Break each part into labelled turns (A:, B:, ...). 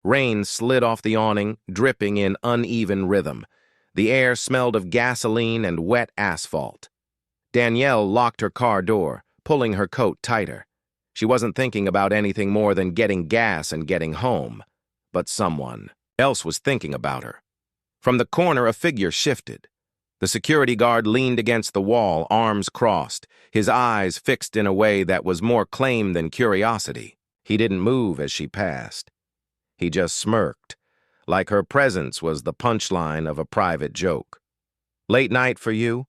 A: Rain slid off the awning, dripping in uneven rhythm. The air smelled of gasoline and wet asphalt. Danielle locked her car door, pulling her coat tighter. She wasn't thinking about anything more than getting gas and getting home. But someone else was thinking about her. From the corner, a figure shifted. The security guard leaned against the wall, arms crossed, his eyes fixed in a way that was more claim than curiosity. He didn't move as she passed. He just smirked, like her presence was the punchline of a private joke. "Late night for you?"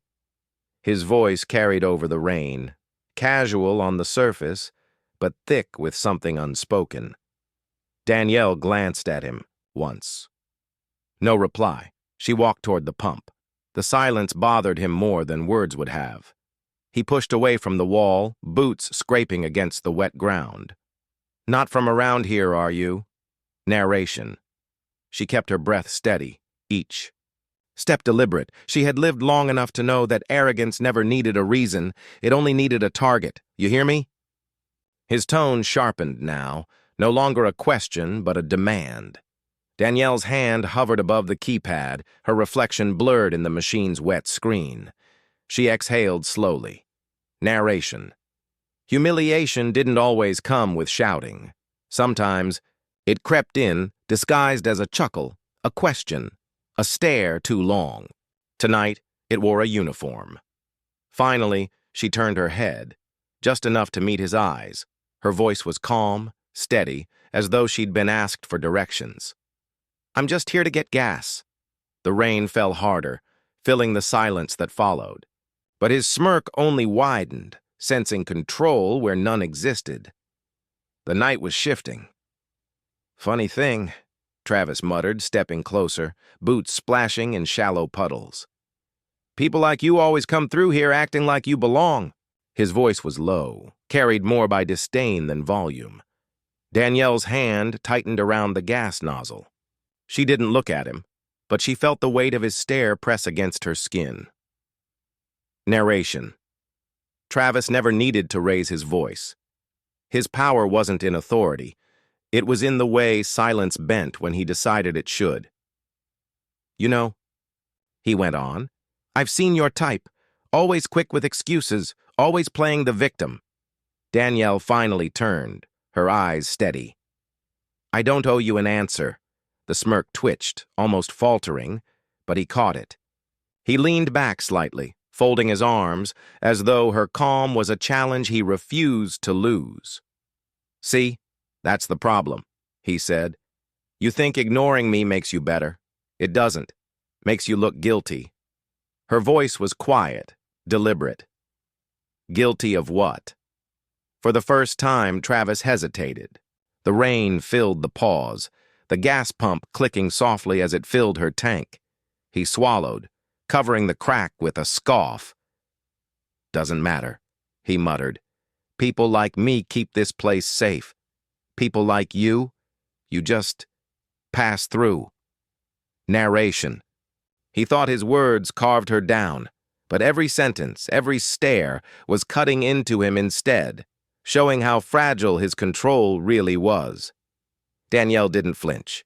A: His voice carried over the rain, casual on the surface, but thick with something unspoken. Danielle glanced at him once. No reply. She walked toward the pump. The silence bothered him more than words would have. He pushed away from the wall, boots scraping against the wet ground. "Not from around here, are you?" Narration. She kept her breath steady, each step deliberate. She had lived long enough to know that arrogance never needed a reason, it only needed a target. "You hear me?" His tone sharpened now, no longer a question, but a demand. Danielle's hand hovered above the keypad, her reflection blurred in the machine's wet screen. She exhaled slowly. Narration. Humiliation didn't always come with shouting. Sometimes it crept in, disguised as a chuckle, a question, a stare too long. Tonight, it wore a uniform. Finally, she turned her head, just enough to meet his eyes. Her voice was calm, steady, as though she'd been asked for directions. "I'm just here to get gas." The rain fell harder, filling the silence that followed. But his smirk only widened, sensing control where none existed. The night was shifting. "Funny thing," Travis muttered, stepping closer, boots splashing in shallow puddles. "People like you always come through here acting like you belong." His voice was low, carried more by disdain than volume. Danielle's hand tightened around the gas nozzle. She didn't look at him, but she felt the weight of his stare press against her skin. Narration. Travis never needed to raise his voice. His power wasn't in authority. It was in the way silence bent when he decided it should. "You know," he went on, "I've seen your type, always quick with excuses, always playing the victim." Danielle finally turned, her eyes steady. "I don't owe you an answer." The smirk twitched, almost faltering, but he caught it. He leaned back slightly, folding his arms, as though her calm was a challenge he refused to lose. "See, that's the problem," he said. "You think ignoring me makes you better. It doesn't. Makes you look guilty." Her voice was quiet, deliberate. Guilty of what? For the first time, Travis hesitated. The rain filled the pause, the gas pump clicking softly as it filled her tank. He swallowed, covering the crack with a scoff. "Doesn't matter," he muttered. "People like me keep this place safe. People like you just pass through." Narration. He thought his words carved her down, but every sentence, every stare was cutting into him instead, showing how fragile his control really was. Danielle didn't flinch.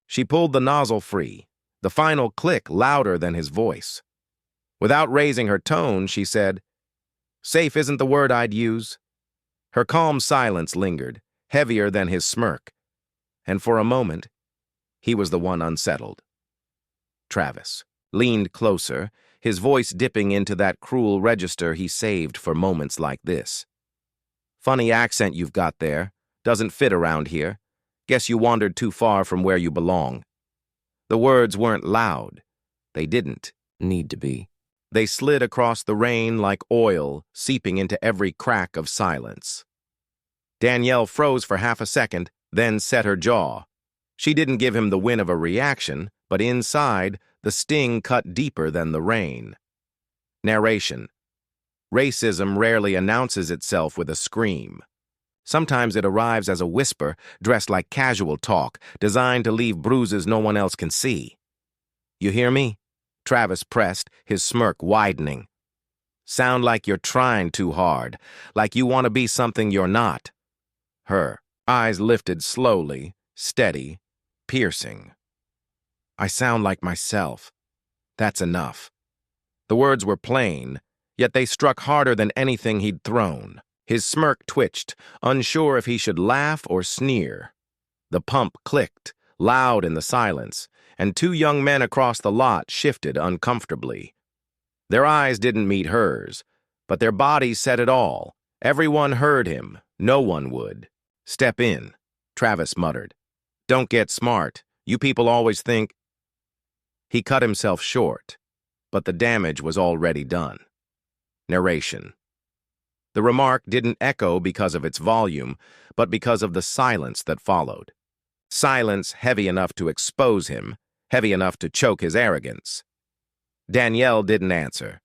A: She pulled the nozzle free, the final click louder than his voice. Without raising her tone, she said, "Safe isn't the word I'd use." Her calm silence lingered, heavier than his smirk, and for a moment, he was the one unsettled. Travis leaned closer, his voice dipping into that cruel register he saved for moments like this. "Funny accent you've got there. Doesn't fit around here. Guess you wandered too far from where you belong." The words weren't loud. They didn't need to be. They slid across the rain like oil, seeping into every crack of silence. Danielle froze for half a second, then set her jaw. She didn't give him the win of a reaction, but inside, the sting cut deeper than the rain. Narration. Racism rarely announces itself with a scream. Sometimes it arrives as a whisper, dressed like casual talk, designed to leave bruises no one else can see. "You hear me?" Travis pressed, his smirk widening. "Sound like you're trying too hard, like you want to be something you're not." Her eyes lifted slowly, steady, piercing. I sound like myself. That's enough. The words were plain, yet they struck harder than anything he'd thrown. His smirk twitched, unsure if he should laugh or sneer. The pump clicked, loud in the silence, and two young men across the lot shifted uncomfortably. Their eyes didn't meet hers, but their bodies said it all. Everyone heard him. No one would. "Step in," Travis muttered. "Don't get smart. You people always think—" He cut himself short, but the damage was already done. Narration. The remark didn't echo because of its volume, but because of the silence that followed. Silence heavy enough to expose him, heavy enough to choke his arrogance. Danielle didn't answer.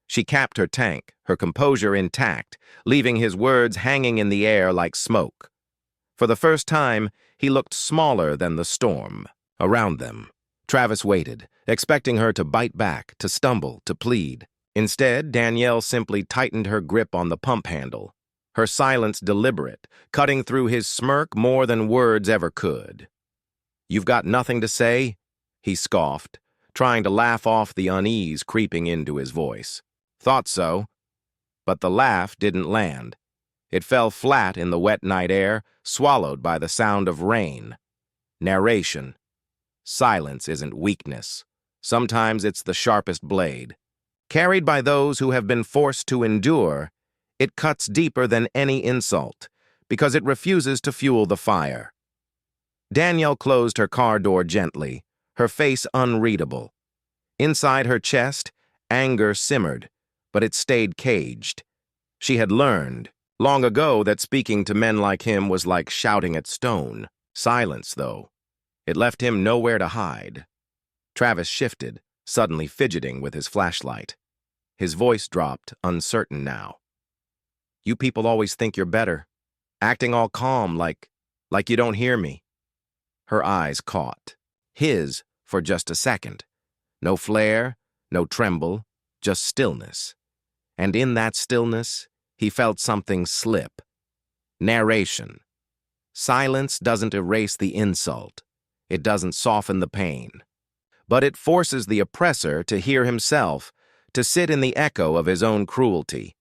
A: She capped her tank, her composure intact, leaving his words hanging in the air like smoke. For the first time, he looked smaller than the storm around them. Travis waited, expecting her to bite back, to stumble, to plead. Instead, Danielle simply tightened her grip on the pump handle, her silence deliberate, cutting through his smirk more than words ever could. "You've got nothing to say?" he scoffed, trying to laugh off the unease creeping into his voice. "Thought so." But the laugh didn't land. It fell flat in the wet night air, swallowed by the sound of rain. Narration. Silence isn't weakness. Sometimes it's the sharpest blade. Carried by those who have been forced to endure, it cuts deeper than any insult, because it refuses to fuel the fire. Danielle closed her car door gently, her face unreadable. Inside her chest, anger simmered, but it stayed caged. She had learned, long ago, that speaking to men like him was like shouting at stone. Silence, though. It left him nowhere to hide. Travis shifted, suddenly fidgeting with his flashlight. His voice dropped, uncertain now. "You people always think you're better, acting all calm like you don't hear me." Her eyes caught his for just a second. No flare, no tremble, just stillness. And in that stillness, he felt something slip. Narration. Silence doesn't erase the insult. It doesn't soften the pain. But it forces the oppressor to hear himself, to sit in the echo of his own cruelty.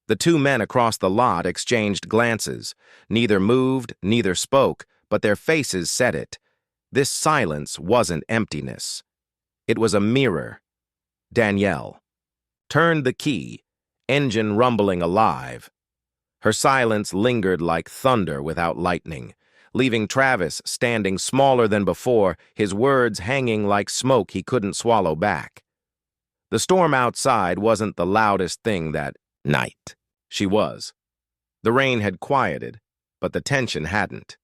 A: The two men across the lot exchanged glances. Neither moved, neither spoke, but their faces said it. This silence wasn't emptiness. It was a mirror. Danielle turned the key, engine rumbling alive. Her silence lingered like thunder without lightning, leaving Travis standing smaller than before, his words hanging like smoke he couldn't swallow back. The storm outside wasn't the loudest thing that night. She was. The rain had quieted, but the tension hadn't.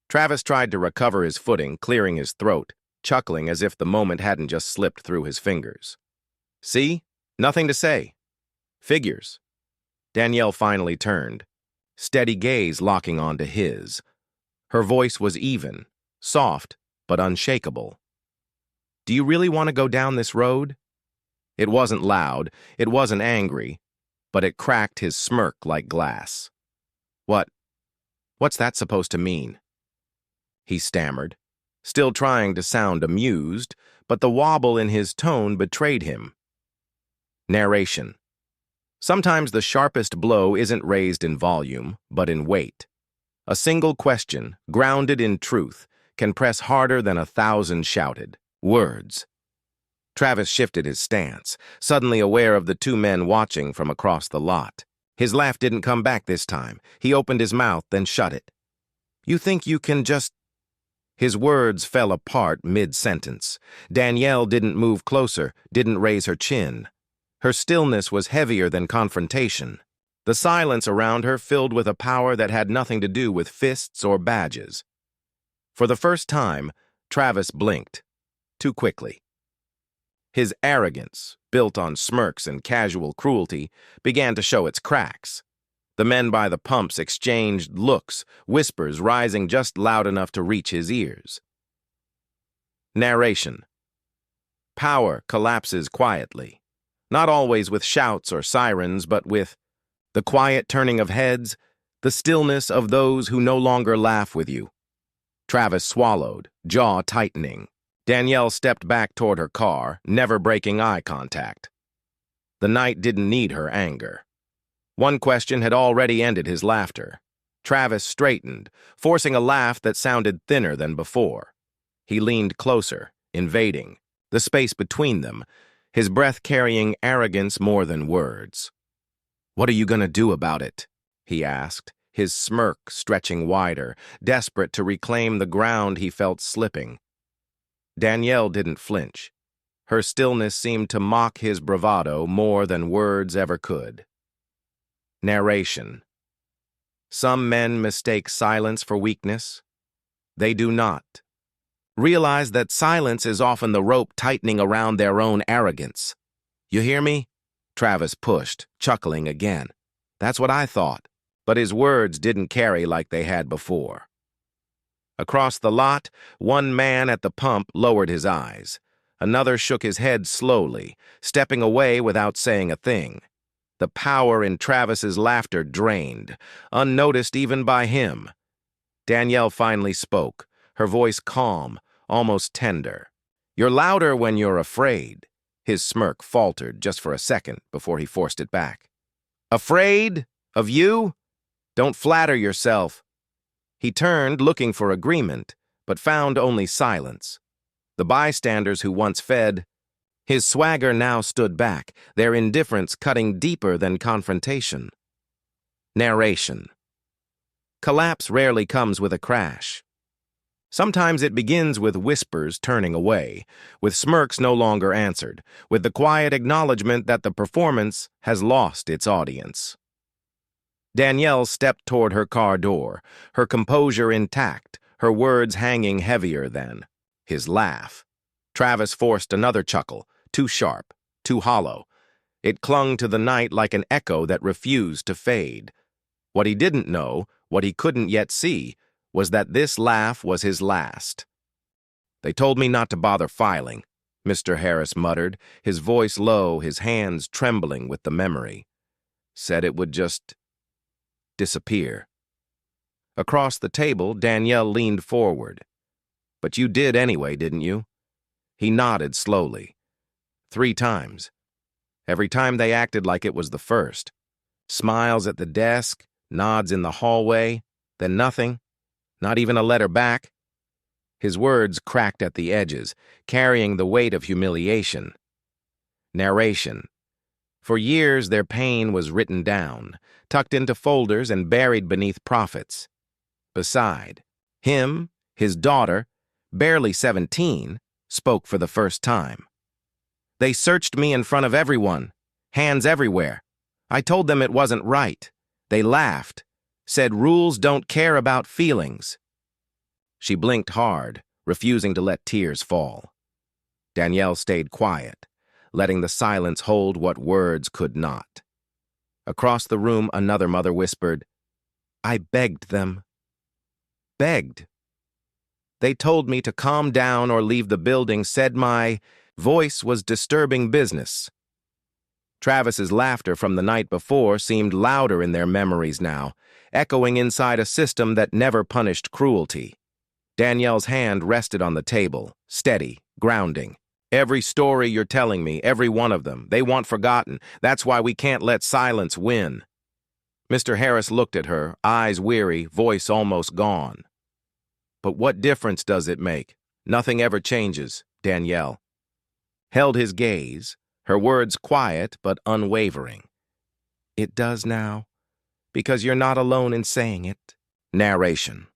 A: Travis tried to recover his footing, clearing his throat, chuckling as if the moment hadn't just slipped through his fingers. "See? Nothing to say. Figures." Danielle finally turned, steady gaze locking onto his. Her voice was even, soft, but unshakable. "Do you really want to go down this road?" It wasn't loud, it wasn't angry, but it cracked his smirk like glass. What's that supposed to mean?" he stammered, still trying to sound amused, but the wobble in his tone betrayed him. Narration. Sometimes the sharpest blow isn't raised in volume, but in weight. A single question, grounded in truth, can press harder than 1,000 shouted words. Travis shifted his stance, suddenly aware of the two men watching from across the lot. His laugh didn't come back this time. He opened his mouth, then shut it. "You think you can just—" His words fell apart mid-sentence. Danielle didn't move closer, didn't raise her chin. Her stillness was heavier than confrontation. The silence around her filled with a power that had nothing to do with fists or badges. For the first time, Travis blinked. Too quickly. His arrogance, built on smirks and casual cruelty, began to show its cracks. The men by the pumps exchanged looks, whispers rising just loud enough to reach his ears. Narration. Power collapses quietly. Not always with shouts or sirens, but with the quiet turning of heads, the stillness of those who no longer laugh with you. Travis swallowed, jaw tightening. Danielle stepped back toward her car, never breaking eye contact. The night didn't need her anger. One question had already ended his laughter. Travis straightened, forcing a laugh that sounded thinner than before. He leaned closer, invading the space between them, his breath carrying arrogance more than words. "What are you going to do about it?" he asked, his smirk stretching wider, desperate to reclaim the ground he felt slipping. Danielle didn't flinch. Her stillness seemed to mock his bravado more than words ever could. Narration. Some men mistake silence for weakness. They do not. Realize that silence is often the rope tightening around their own arrogance. "You hear me?" Travis pushed, chuckling again. "That's what I thought." But his words didn't carry like they had before. Across the lot, one man at the pump lowered his eyes. Another shook his head slowly, stepping away without saying a thing. The power in Travis's laughter drained, unnoticed even by him. Danielle finally spoke, her voice calm, almost tender. "You're louder when you're afraid." His smirk faltered just for a second before he forced it back. "Afraid? Of you? Don't flatter yourself." He turned, looking for agreement, but found only silence. The bystanders who once fed, his swagger now stood back, their indifference cutting deeper than confrontation. Narration. Collapse rarely comes with a crash. Sometimes it begins with whispers turning away, with smirks no longer answered, with the quiet acknowledgement that the performance has lost its audience. Danielle stepped toward her car door, her composure intact, her words hanging heavier than his laugh. Travis forced another chuckle, too sharp, too hollow. It clung to the night like an echo that refused to fade. What he didn't know, what he couldn't yet see, was that this laugh was his last. "They told me not to bother filing," Mr. Harris muttered, his voice low, his hands trembling with the memory. "Said it would just disappear." Across the table, Danielle leaned forward. "But you did anyway, didn't you?" He nodded slowly. 3 times. Every time they acted like it was the first. Smiles at the desk, nods in the hallway, then nothing, not even a letter back. His words cracked at the edges, carrying the weight of humiliation. Narration. For years, their pain was written down, tucked into folders and buried beneath profits. Beside, him, his daughter, barely 17, spoke for the first time. "They searched me in front of everyone, hands everywhere. I told them it wasn't right. They laughed, said rules don't care about feelings." She blinked hard, refusing to let tears fall. Danielle stayed quiet, letting the silence hold what words could not. Across the room, another mother whispered, "I begged them." Begged. "They told me to calm down or leave the building," said my voice was disturbing business. Travis's laughter from the night before seemed louder in their memories now, echoing inside a system that never punished cruelty. Danielle's hand rested on the table, steady, grounding. "Every story you're telling me, every one of them, they want forgotten. That's why we can't let silence win." Mr. Harris looked at her, eyes weary, voice almost gone. "But what difference does it make? Nothing ever changes," Danielle held his gaze, her words quiet but unwavering. "It does now, because you're not alone in saying it." Narration.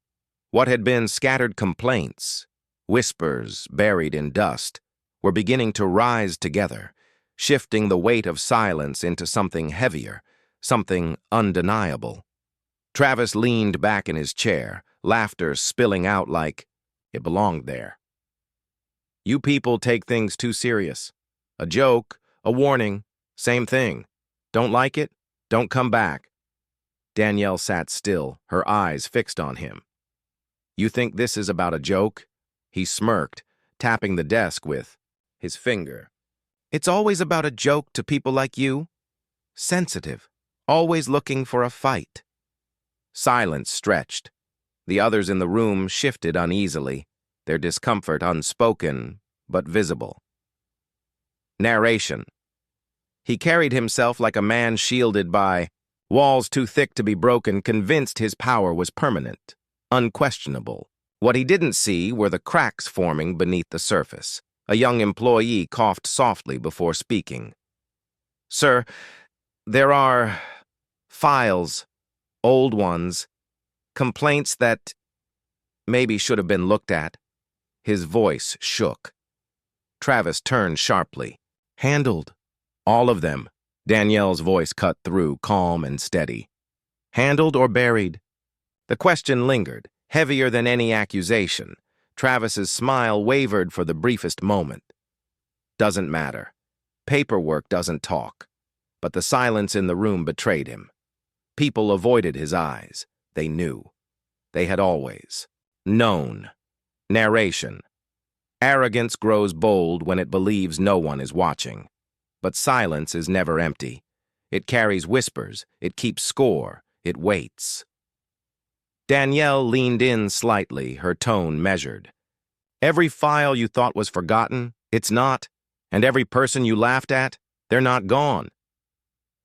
A: What had been scattered complaints, whispers buried in dust, were beginning to rise together, shifting the weight of silence into something heavier, something undeniable. Travis leaned back in his chair, laughter spilling out like it belonged there. "You people take things too serious. A joke, a warning, same thing. Don't like it? Don't come back." Danielle sat still, her eyes fixed on him. "You think this is about a joke?" He smirked, tapping the desk with his finger. "It's always about a joke to people like you. Sensitive, always looking for a fight." Silence stretched. The others in the room shifted uneasily, their discomfort unspoken but visible. Narration. He carried himself like a man shielded by walls too thick to be broken, convinced his power was permanent, unquestionable. What he didn't see were the cracks forming beneath the surface. A young employee coughed softly before speaking. "Sir, there are files, old ones, complaints that maybe should have been looked at." His voice shook. Travis turned sharply. "Handled. All of them." Danielle's voice cut through, calm and steady. "Handled or buried?" The question lingered, heavier than any accusation. Travis's smile wavered for the briefest moment. "Doesn't matter. Paperwork doesn't talk." But the silence in the room betrayed him. People avoided his eyes. They knew. They had always known. Narration. Arrogance grows bold when it believes no one is watching. But silence is never empty. It carries whispers, it keeps score, it waits. Danielle leaned in slightly, her tone measured. "Every file you thought was forgotten, it's not. And every person you laughed at, they're not gone."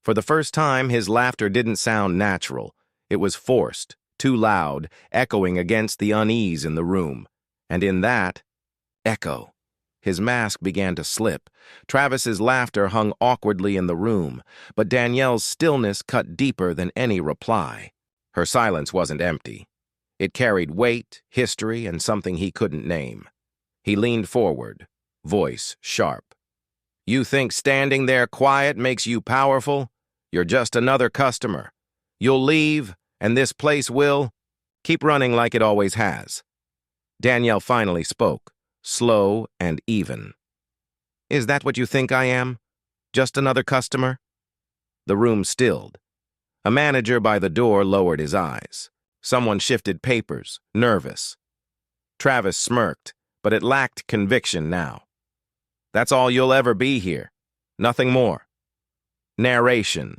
A: For the first time, his laughter didn't sound natural. It was forced, too loud, echoing against the unease in the room. And in that echo, his mask began to slip. Travis's laughter hung awkwardly in the room, but Danielle's stillness cut deeper than any reply. Her silence wasn't empty. It carried weight, history, and something he couldn't name. He leaned forward, voice sharp. "You think standing there quiet makes you powerful? You're just another customer. You'll leave, and this place will keep running like it always has." Danielle finally spoke, slow and even. "Is that what you think I am? Just another customer?" The room stilled. A manager by the door lowered his eyes. Someone shifted papers, nervous. Travis smirked, but it lacked conviction now. "That's all you'll ever be here. Nothing more." Narration.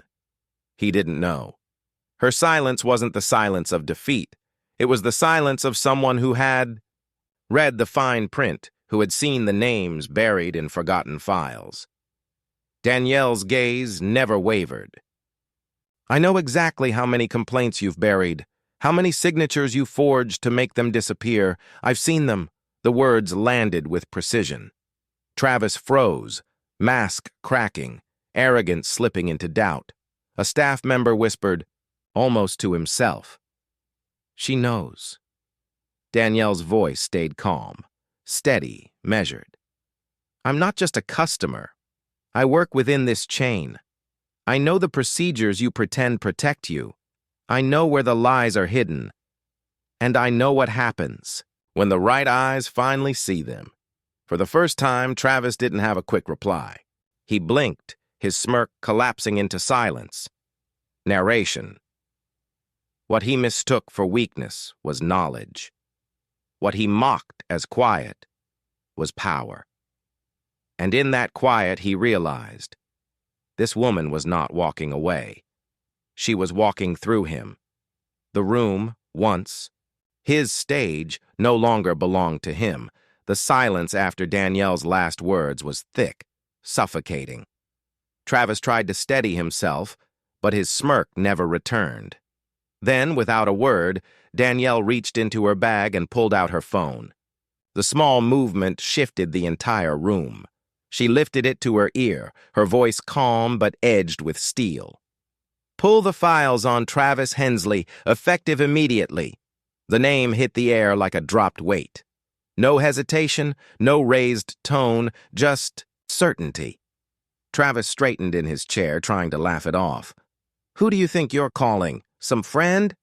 A: He didn't know. Her silence wasn't the silence of defeat. It was the silence of someone who had read the fine print, who had seen the names buried in forgotten files. Danielle's gaze never wavered. "I know exactly how many complaints you've buried, how many signatures you forged to make them disappear. I've seen them." The words landed with precision. Travis froze, mask cracking, arrogance slipping into doubt. A staff member whispered, almost to himself, "She knows." Danielle's voice stayed calm, steady, measured. "I'm not just a customer. I work within this chain. I know the procedures you pretend protect you. I know where the lies are hidden. And I know what happens when the right eyes finally see them." For the first time, Travis didn't have a quick reply. He blinked, his smirk collapsing into silence. Narration. What he mistook for weakness was knowledge. What he mocked as quiet was power. And in that quiet, he realized this woman was not walking away. She was walking through him. The room, once his stage, no longer belonged to him. The silence after Danielle's last words was thick, suffocating. Travis tried to steady himself, but his smirk never returned. Then, without a word, Danielle reached into her bag and pulled out her phone. The small movement shifted the entire room. She lifted it to her ear, her voice calm but edged with steel. "Pull the files on Travis Hensley, effective immediately." The name hit the air like a dropped weight. No hesitation, no raised tone, just certainty. Travis straightened in his chair, trying to laugh it off. "Who do you think you're calling? Some friend?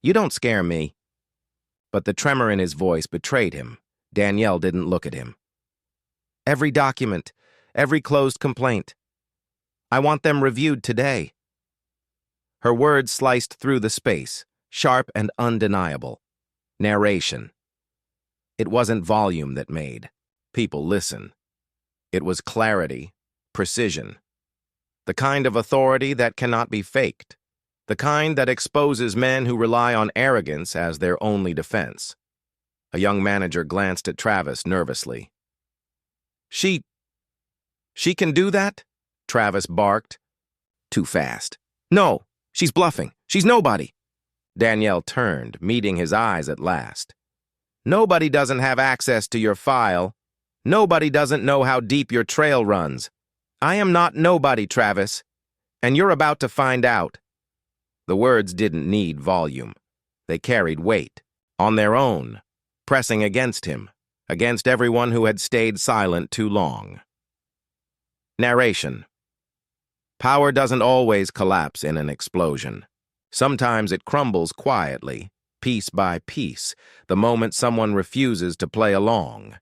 A: You don't scare me." But the tremor in his voice betrayed him. Danielle didn't look at him. "Every document, every closed complaint. I want them reviewed today." Her words sliced through the space, sharp and undeniable. Narration. It wasn't volume that made people listen. It was clarity, precision. The kind of authority that cannot be faked. The kind that exposes men who rely on arrogance as their only defense. A young manager glanced at Travis nervously. She can do that? Travis barked. Too fast. No, she's bluffing. She's nobody. Danielle turned, meeting his eyes at last. Nobody doesn't have access to your file. Nobody doesn't know how deep your trail runs. I am not nobody, Travis, and you're about to find out. The words didn't need volume. They carried weight, on their own, pressing against him, against everyone who had stayed silent too long. Narration. Power doesn't always collapse in an explosion. Sometimes it crumbles quietly, piece by piece, the moment someone refuses to play along.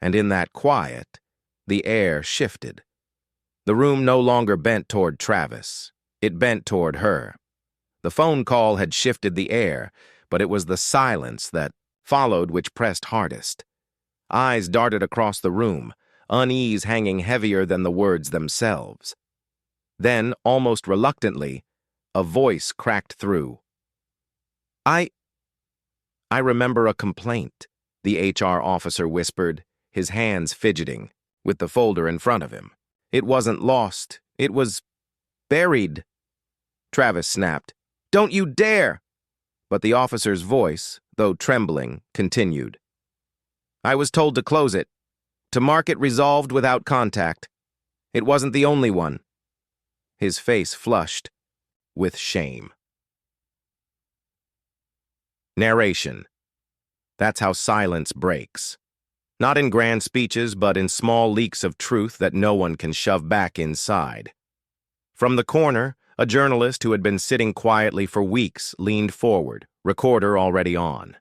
A: And in that quiet, the air shifted. The room no longer bent toward Travis. It bent toward her. The phone call had shifted the air, but it was the silence that followed which pressed hardest. Eyes darted across the room, unease hanging heavier than the words themselves. Then, almost reluctantly, a voice cracked through. I remember a complaint, the HR officer whispered, his hands fidgeting, with the folder in front of him. It wasn't lost. It was buried. Travis snapped. Don't you dare! But the officer's voice, though trembling, continued. I was told to close it, to mark it resolved without contact. It wasn't the only one. His face flushed with shame. Narration. That's how silence breaks. Not in grand speeches, but in small leaks of truth that no one can shove back inside. From the corner, a journalist who had been sitting quietly for weeks leaned forward, recorder already on.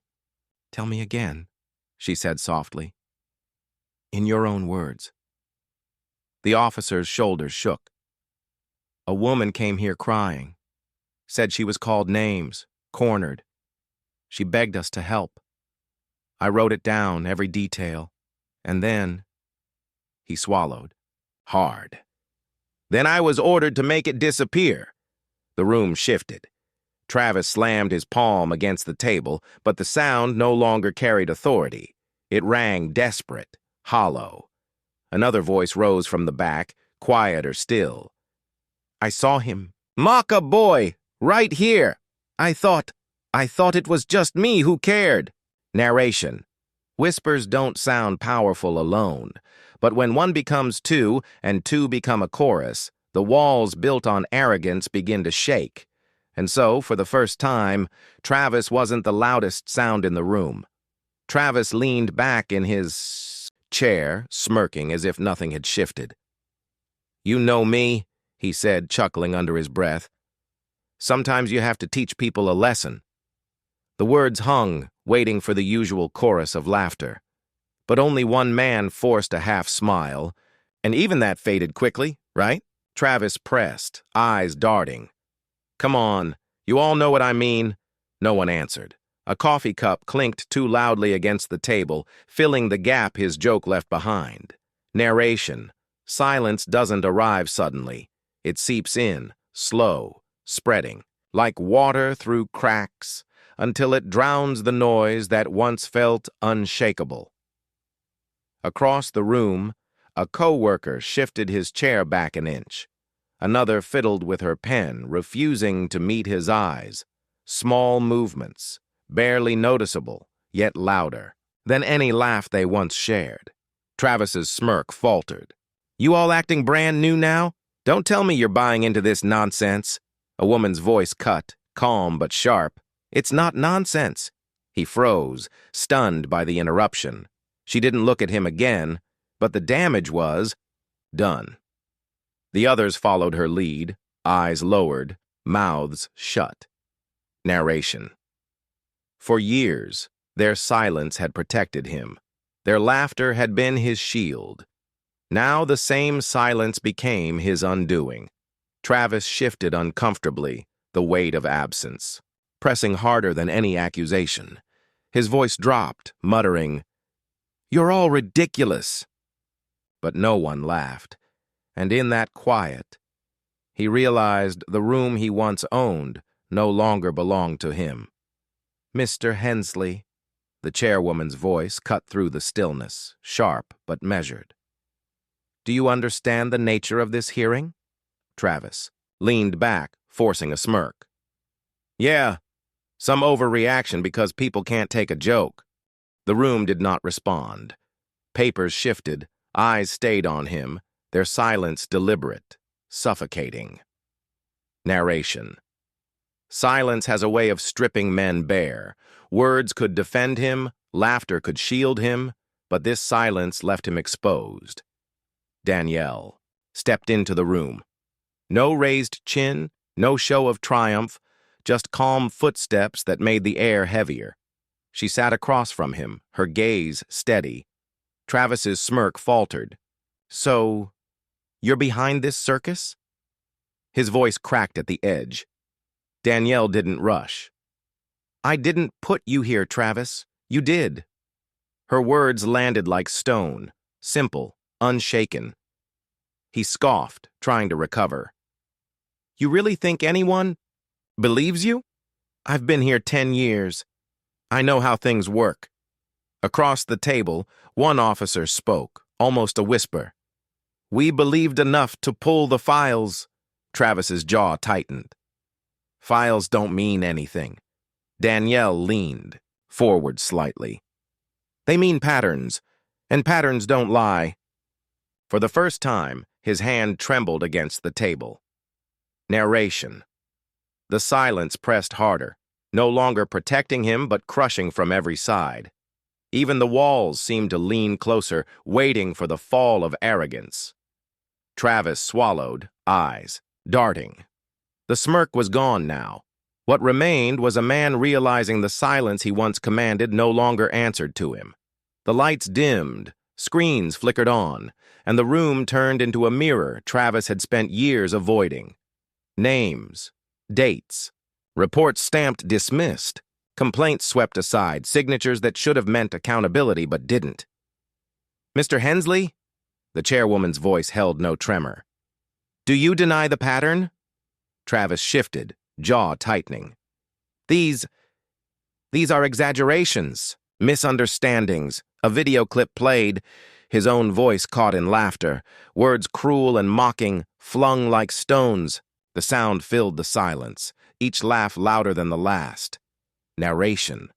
A: Tell me again, she said softly. In your own words. The officer's shoulders shook. A woman came here crying, said she was called names, cornered. She begged us to help. I wrote it down, every detail, and then, he swallowed, hard. Then I was ordered to make it disappear. The room shifted. Travis slammed his palm against the table, but the sound no longer carried authority. It rang desperate, hollow. Another voice rose from the back, quieter still. I saw him. Mock a boy, right here. I thought it was just me who cared. Narration. Whispers don't sound powerful alone, but when one becomes two and two become a chorus, the walls built on arrogance begin to shake. And so, for the first time, Travis wasn't the loudest sound in the room. Travis leaned back in his chair, smirking as if nothing had shifted. You know me, he said, chuckling under his breath. Sometimes you have to teach people a lesson. The words hung, waiting for the usual chorus of laughter. But only one man forced a half smile, and even that faded quickly, right? Travis pressed, eyes darting. Come on, you all know what I mean. No one answered. A coffee cup clinked too loudly against the table, filling the gap his joke left behind. Narration. Silence doesn't arrive suddenly. It seeps in, slow, spreading, like water through cracks, until it drowns the noise that once felt unshakable. Across the room, a co-worker shifted his chair back an inch. Another fiddled with her pen, refusing to meet his eyes. Small movements, barely noticeable, yet louder than any laugh they once shared. Travis's smirk faltered. You all acting brand new now? Don't tell me you're buying into this nonsense. A woman's voice cut, calm but sharp. It's not nonsense. He froze, stunned by the interruption. She didn't look at him again, but the damage was done. The others followed her lead, eyes lowered, mouths shut. Narration. For years, their silence had protected him. Their laughter had been his shield. Now the same silence became his undoing. Travis shifted uncomfortably, the weight of absence, pressing harder than any accusation. His voice dropped, muttering, You're all ridiculous. But no one laughed, and in that quiet, he realized the room he once owned no longer belonged to him. "Mr. Hensley," the chairwoman's voice cut through the stillness, sharp but measured. "Do you understand the nature of this hearing?" Travis leaned back, forcing a smirk. "Yeah, some overreaction because people can't take a joke." The room did not respond. Papers shifted, eyes stayed on him, their silence deliberate, suffocating. Narration. Silence has a way of stripping men bare. Words could defend him, laughter could shield him, but this silence left him exposed. Danielle stepped into the room. No raised chin, no show of triumph, just calm footsteps that made the air heavier. She sat across from him, her gaze steady. Travis's smirk faltered. "So, you're behind this circus?" His voice cracked at the edge. Danielle didn't rush. "I didn't put you here, Travis. You did." Her words landed like stone, simple, unshaken. He scoffed, trying to recover. "You really think anyone believes you? I've been here 10 years. I know how things work." Across the table, one officer spoke, almost a whisper. "We believed enough to pull the files." Travis's jaw tightened. "Files don't mean anything." Danielle leaned forward slightly. "They mean patterns, and patterns don't lie." For the first time, his hand trembled against the table. Narration. The silence pressed harder, no longer protecting him but crushing from every side. Even the walls seemed to lean closer, waiting for the fall of arrogance. Travis swallowed, eyes darting. The smirk was gone now. What remained was a man realizing the silence he once commanded no longer answered to him. The lights dimmed, screens flickered on, and the room turned into a mirror Travis had spent years avoiding. Names, dates, reports stamped dismissed, complaints swept aside, signatures that should have meant accountability but didn't. "Mr. Hensley?" The chairwoman's voice held no tremor. "Do you deny the pattern?" Travis shifted, jaw tightening. These are exaggerations, misunderstandings." A video clip played, his own voice caught in laughter, words cruel and mocking, flung like stones. The sound filled the silence, each laugh louder than the last. Narration.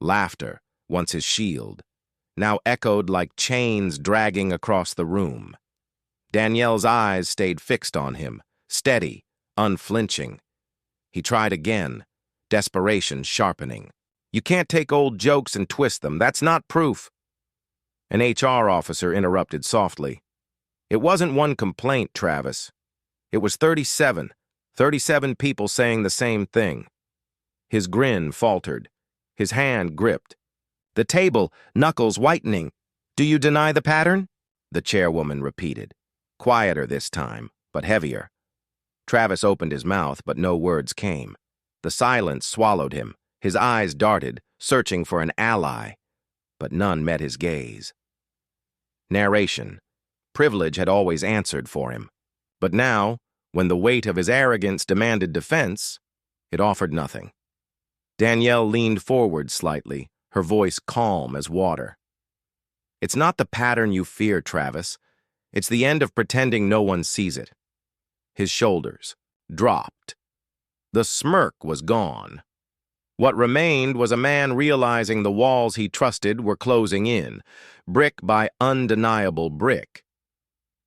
A: Laughter, once his shield, now echoed like chains dragging across the room. Danielle's eyes stayed fixed on him, steady, unflinching. He tried again, desperation sharpening. "You can't take old jokes and twist them. That's not proof." An HR officer interrupted softly. "It wasn't one complaint, Travis. It was 37. 37 people saying the same thing." His grin faltered. His hand gripped. "The table, knuckles whitening. Do you deny the pattern?" The chairwoman repeated. Quieter this time, but heavier. Travis opened his mouth, but no words came. The silence swallowed him. His eyes darted, searching for an ally, but none met his gaze. Narration. Privilege had always answered for him. But now, when the weight of his arrogance demanded defense, it offered nothing. Danielle leaned forward slightly, her voice calm as water. "It's not the pattern you fear, Travis. It's the end of pretending no one sees it." His shoulders dropped. The smirk was gone. What remained was a man realizing the walls he trusted were closing in, brick by undeniable brick.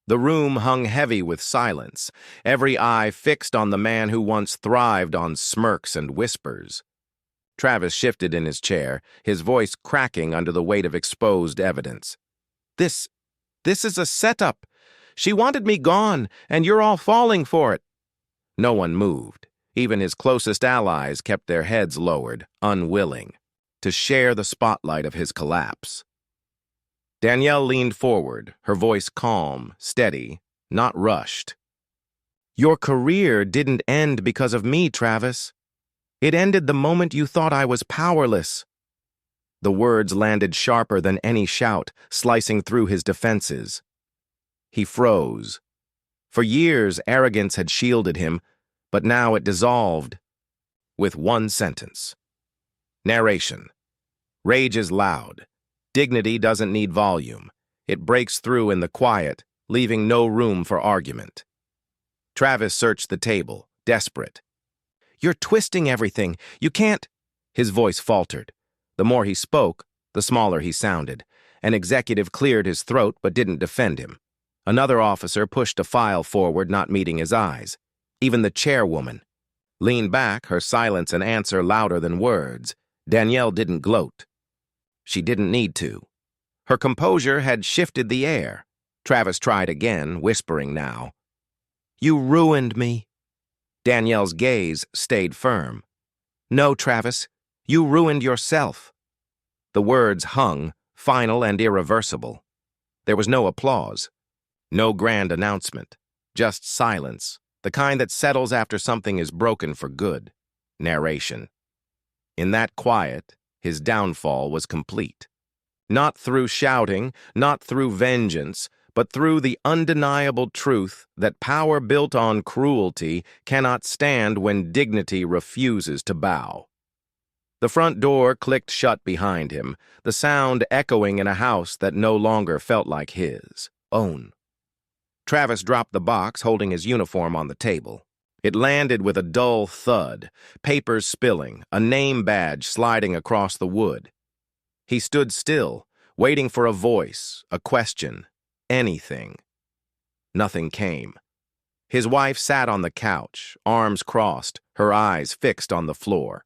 A: The room hung heavy with silence, every eye fixed on the man who once thrived on smirks and whispers. Travis shifted in his chair, his voice cracking under the weight of exposed evidence. This is a setup. She wanted me gone, and you're all falling for it." No one moved. Even his closest allies kept their heads lowered, unwilling to share the spotlight of his collapse. Danielle leaned forward, her voice calm, steady, not rushed. "Your career didn't end because of me, Travis. It ended the moment you thought I was powerless." The words landed sharper than any shout, slicing through his defenses. He froze. For years, arrogance had shielded him, but now it dissolved. with one sentence. Narration. Rage is loud. Dignity doesn't need volume. It breaks through in the quiet, leaving no room for argument. Travis searched the table, desperate. "You're twisting everything. You can't—" His voice faltered. The more he spoke, the smaller he sounded. An executive cleared his throat but didn't defend him. Another officer pushed a file forward, not meeting his eyes. Even the chairwoman leaned back, her silence and answer louder than words. Danielle didn't gloat. She didn't need to. Her composure had shifted the air. Travis tried again, whispering now. "You ruined me." Danielle's gaze stayed firm. "No, Travis, you ruined yourself." The words hung, final and irreversible. There was no applause, no grand announcement, just silence, the kind that settles after something is broken for good. Narration. In that quiet, his downfall was complete. Not through shouting, not through vengeance, but through the undeniable truth that power built on cruelty cannot stand when dignity refuses to bow. The front door clicked shut behind him, the sound echoing in a house that no longer felt like his own. Travis dropped the box, holding his uniform on the table. It landed with a dull thud, papers spilling, a name badge sliding across the wood. He stood still, waiting for a voice, a question, anything. Nothing came. His wife sat on the couch, arms crossed, her eyes fixed on the floor.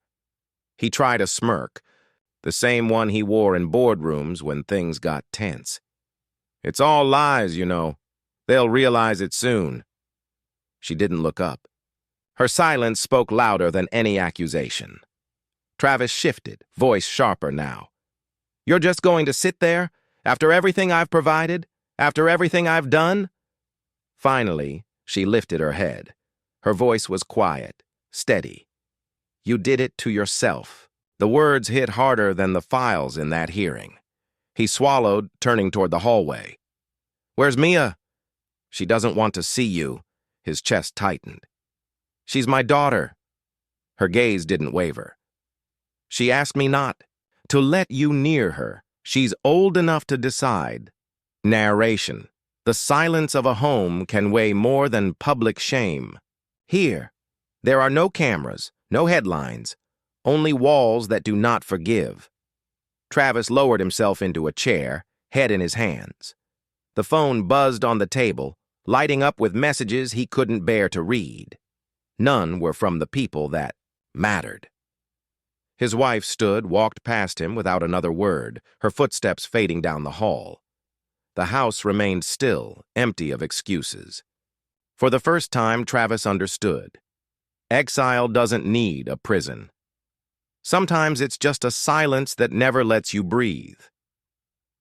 A: He tried a smirk, the same one he wore in boardrooms when things got tense. "It's all lies, you know. They'll realize it soon." She didn't look up. Her silence spoke louder than any accusation. Travis shifted, voice sharper now. "You're just going to sit there, after everything I've provided, after everything I've done?" Finally, she lifted her head. Her voice was quiet, steady. "You did it to yourself." The words hit harder than the files in that hearing. He swallowed, turning toward the hallway. "Where's Mia?" "She doesn't want to see you." His chest tightened. "She's my daughter." Her gaze didn't waver. "She asked me not to let you near her. She's old enough to decide." Narration. The silence of a home can weigh more than public shame. Here, there are no cameras, no headlines, only walls that do not forgive. Travis lowered himself into a chair, head in his hands. The phone buzzed on the table, lighting up with messages he couldn't bear to read. None were from the people that mattered. His wife stood, walked past him without another word, her footsteps fading down the hall. The house remained still, empty of excuses. For the first time, Travis understood. Exile doesn't need a prison. Sometimes it's just a silence that never lets you breathe.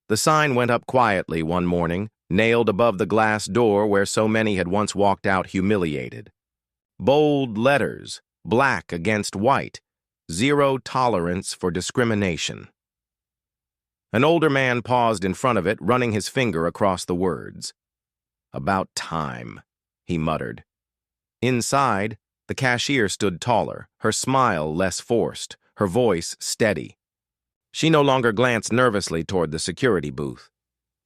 A: The sign went up quietly one morning, nailed above the glass door where so many had once walked out humiliated. Bold letters, black against white, zero tolerance for discrimination. An older man paused in front of it, running his finger across the words. "About time," he muttered. Inside, the cashier stood taller, her smile less forced, her voice steady. She no longer glanced nervously toward the security booth.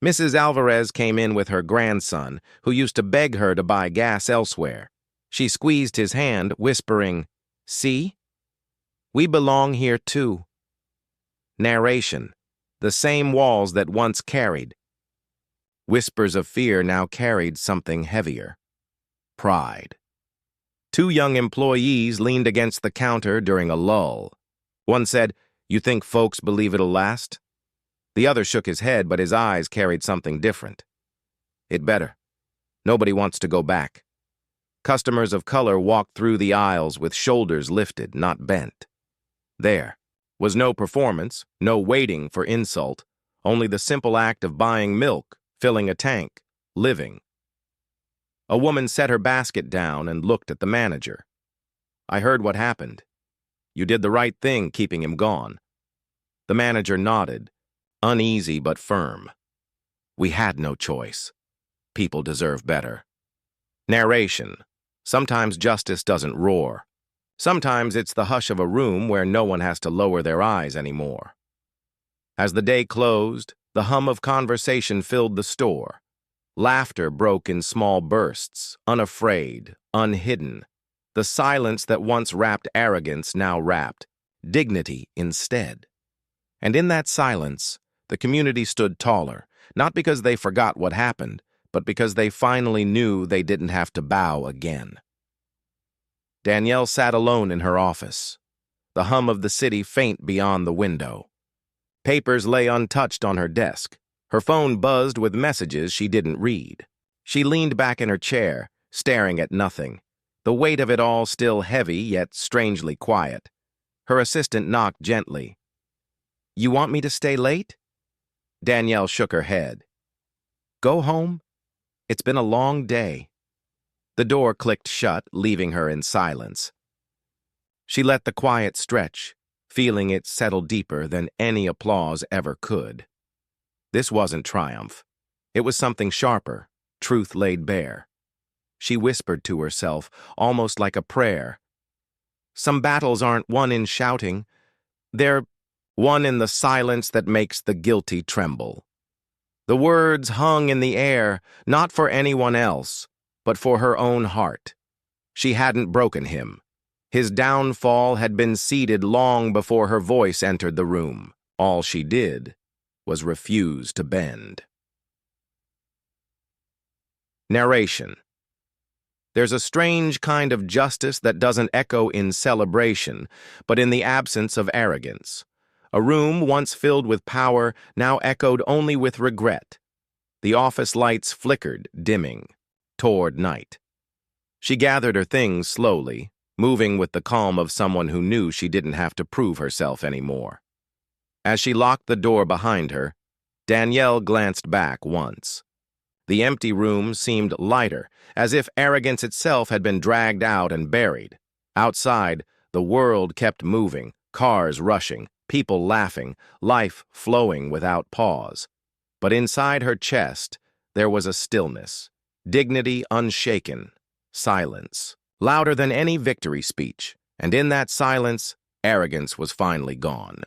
A: Mrs. Alvarez came in with her grandson, who used to beg her to buy gas elsewhere. She squeezed his hand, whispering, "See? We belong here too." Narration. The same walls that once carried. Whispers of fear now carried something heavier. Pride. Two young employees leaned against the counter during a lull. One said, "You think folks believe it'll last?" The other shook his head, but his eyes carried something different. "It better. Nobody wants to go back." Customers of color walked through the aisles with shoulders lifted, not bent. There was no performance, no waiting for insult, only the simple act of buying milk, filling a tank, living. A woman set her basket down and looked at the manager. "I heard what happened. You did the right thing keeping him gone." The manager nodded, uneasy but firm. "We had no choice. People deserve better." Narration. Sometimes justice doesn't roar. Sometimes it's the hush of a room where no one has to lower their eyes anymore. As the day closed, the hum of conversation filled the store. Laughter broke in small bursts, unafraid, unhidden. The silence that once wrapped arrogance now wrapped dignity instead. And in that silence, the community stood taller, not because they forgot what happened, but because they finally knew they didn't have to bow again. Danielle sat alone in her office, the hum of the city faint beyond the window. Papers lay untouched on her desk. Her phone buzzed with messages she didn't read. She leaned back in her chair, staring at nothing, the weight of it all still heavy yet strangely quiet. Her assistant knocked gently. "You want me to stay late?" Danielle shook her head. "Go home? It's been a long day." The door clicked shut, leaving her in silence. She let the quiet stretch, feeling it settle deeper than any applause ever could. This wasn't triumph. It was something sharper, truth laid bare. She whispered to herself, almost like a prayer. Some battles aren't won in shouting. They're won in the silence that makes the guilty tremble. The words hung in the air, not for anyone else, but for her own heart. She hadn't broken him. His downfall had been seeded long before her voice entered the room. All she did was refuse to bend. Narration. There's a strange kind of justice that doesn't echo in celebration, but in the absence of arrogance. A room once filled with power now echoed only with regret. The office lights flickered, dimming, toward night. She gathered her things slowly, moving with the calm of someone who knew she didn't have to prove herself anymore. As she locked the door behind her, Danielle glanced back once. The empty room seemed lighter, as if arrogance itself had been dragged out and buried. Outside, the world kept moving, cars rushing, people laughing, life flowing without pause. But inside her chest, there was a stillness, dignity unshaken, silence, louder than any victory speech, and in that silence, arrogance was finally gone.